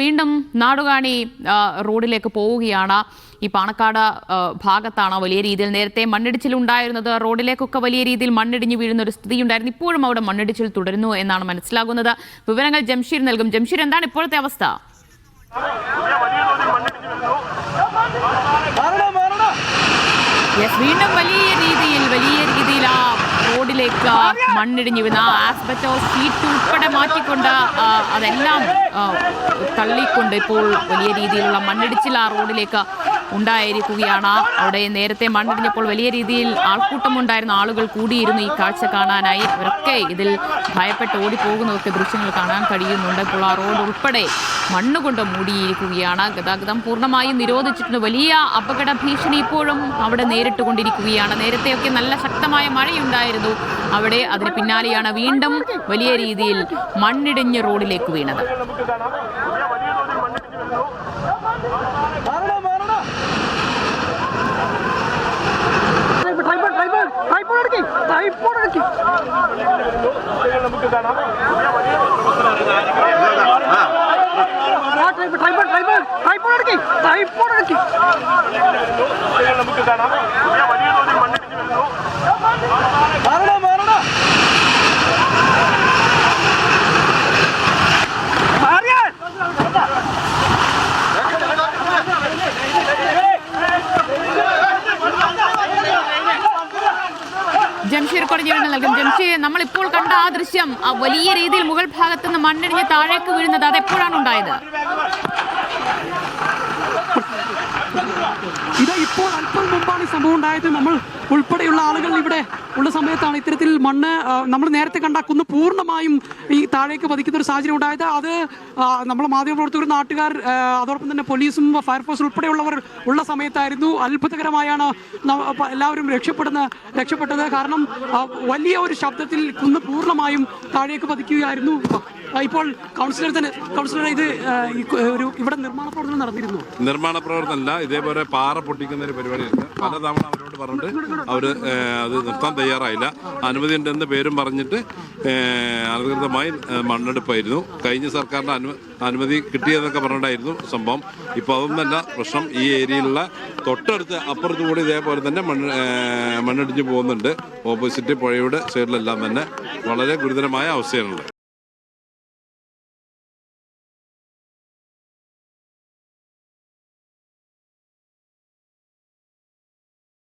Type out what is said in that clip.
വീണ്ടും നാടുകാണി റോഡിലേക്ക് പോവുകയാണ്. ഈ പാണക്കാട് ഭാഗത്താണ് വലിയ രീതിയിൽ നേരത്തെ മണ്ണിടിച്ചിൽ ഉണ്ടായിരുന്നത്. റോഡിലേക്കൊക്കെ വലിയ രീതിയിൽ മണ്ണിടിഞ്ഞു വീഴുന്ന ഒരു സ്ഥിതി ഉണ്ടായിരുന്നു. ഇപ്പോഴും അവിടെ മണ്ണിടിച്ചിൽ തുടരുന്നു എന്നാണ് മനസ്സിലാകുന്നത്. വിവരങ്ങൾ ജംഷീർ നൽകും. ജംഷീർ, എന്താണ് ഇപ്പോഴത്തെ അവസ്ഥ? വീണ്ടും വലിയ രീതിയിൽ ആ റോഡിലേക്ക് മണ്ണിടിഞ്ഞു വീണ ആസ്ബറ്റോസ് ഷീറ്റ് ഉൾപ്പെടെ മാറ്റിക്കൊണ്ട് അതെല്ലാം തള്ളിക്കൊണ്ട് ഇപ്പോൾ വലിയ രീതിയിലുള്ള മണ്ണിടിച്ചിൽ ആ റോഡിലേക്ക് ഉണ്ടായിരിക്കുകയാണ്. അവിടെ നേരത്തെ മണ്ണിടിഞ്ഞപ്പോൾ വലിയ രീതിയിൽ ആൾക്കൂട്ടമുണ്ടായിരുന്ന ആളുകൾ കൂടിയിരുന്നു ഈ കാഴ്ച കാണാനായി. അവരൊക്കെ ഇതിൽ ഭയപ്പെട്ട് ഓടിപ്പോകുന്നതൊക്കെ ദൃശ്യങ്ങൾ കാണാൻ കഴിയുന്നുണ്ട്. ഇപ്പോൾ ആ റോഡ് ഉൾപ്പെടെ മണ്ണുകൊണ്ട് മൂടിയിരിക്കുകയാണ്. ഗതാഗതം പൂർണ്ണമായും നിരോധിച്ചിട്ടുണ്ട്. വലിയ അപകട ഭീഷണി ഇപ്പോഴും അവിടെ നേരിട്ടുകൊണ്ടിരിക്കുകയാണ്. നേരത്തെയൊക്കെ നല്ല ശക്തമായ മഴയുണ്ടായിരുന്നു അവിടെ. അതിന് പിന്നാലെയാണ് വീണ്ടും വലിയ രീതിയിൽ മണ്ണിടിഞ്ഞ് റോഡിലേക്ക് വീണത്. ജംഷീർ കൊടിഞ്ഞിരുന്ന് നൽകും. ജംഷീർ, നമ്മളിപ്പോൾ കണ്ട ആ ദൃശ്യം, വലിയ രീതിയിൽ മുകൾ ഭാഗത്ത് നിന്ന് മണ്ണിടിഞ്ഞ് താഴേക്ക് വീഴുന്നത്, അതെപ്പോഴാണ് ഉണ്ടായത്? ഇത് ഇപ്പോൾ അല്പം മുമ്പാണ് ഈ സംഭവം ഉണ്ടായത്. നമ്മൾ ഉൾപ്പെടെയുള്ള ആളുകൾ ഇവിടെ ഉള്ള സമയത്താണ് ഇത്തരത്തിൽ മണ്ണ് നമ്മൾ നേരത്തെ കണ്ട കുന്ന് പൂർണ്ണമായും ഈ താഴേക്ക് പതിക്കുന്ന ഒരു സാഹചര്യം ഉണ്ടായത്. അത് നമ്മളെ മാധ്യമപ്രവർത്തകർ, നാട്ടുകാർ, അതോടൊപ്പം തന്നെ പോലീസും ഫയർഫോഴ്സ് ഉൾപ്പെടെയുള്ളവർ ഉള്ള സമയത്തായിരുന്നു. അത്ഭുതകരമായാണ് എല്ലാവരും രക്ഷപ്പെട്ടത്. കാരണം വലിയ ഒരു ശബ്ദത്തിൽ കുന്ന് പൂർണ്ണമായും താഴേക്ക് പതിക്കുകയായിരുന്നു. ഇപ്പോൾ കൗൺസിലർ ഇത് ഇവിടെ നിർമ്മാണ പ്രവർത്തനം നടന്നിരുന്നു. നിർമ്മാണ പ്രവർത്തനമല്ല, ഇതേപോലെ പാറ പൊട്ടിക്കുന്ന ഒരു പരിപാടിയുണ്ട്. പലതവണ അവരോട് പറഞ്ഞിട്ട് അവര് അത് നിർത്താൻ തയ്യാറായില്ല. അനുമതി ഉണ്ടെന്ന് പേരും പറഞ്ഞിട്ട് അനധികൃതമായി മണ്ണെടുപ്പായിരുന്നു. കഴിഞ്ഞ സർക്കാരിന്റെ അനുമതി കിട്ടിയതെന്നൊക്കെ പറഞ്ഞിട്ടായിരുന്നു സംഭവം. ഇപ്പോൾ അതൊന്നല്ല പ്രശ്നം. ഈ ഏരിയയിലുള്ള തൊട്ടടുത്ത് അപ്പുറത്ത് കൂടി ഇതേപോലെ തന്നെ മണ്ണിടിഞ്ഞ് പോകുന്നുണ്ട്. ഓപ്പോസിറ്റ് പുഴയുടെ സൈഡിലെല്ലാം തന്നെ വളരെ ഗുരുതരമായ അവസ്ഥയാണുള്ളത്.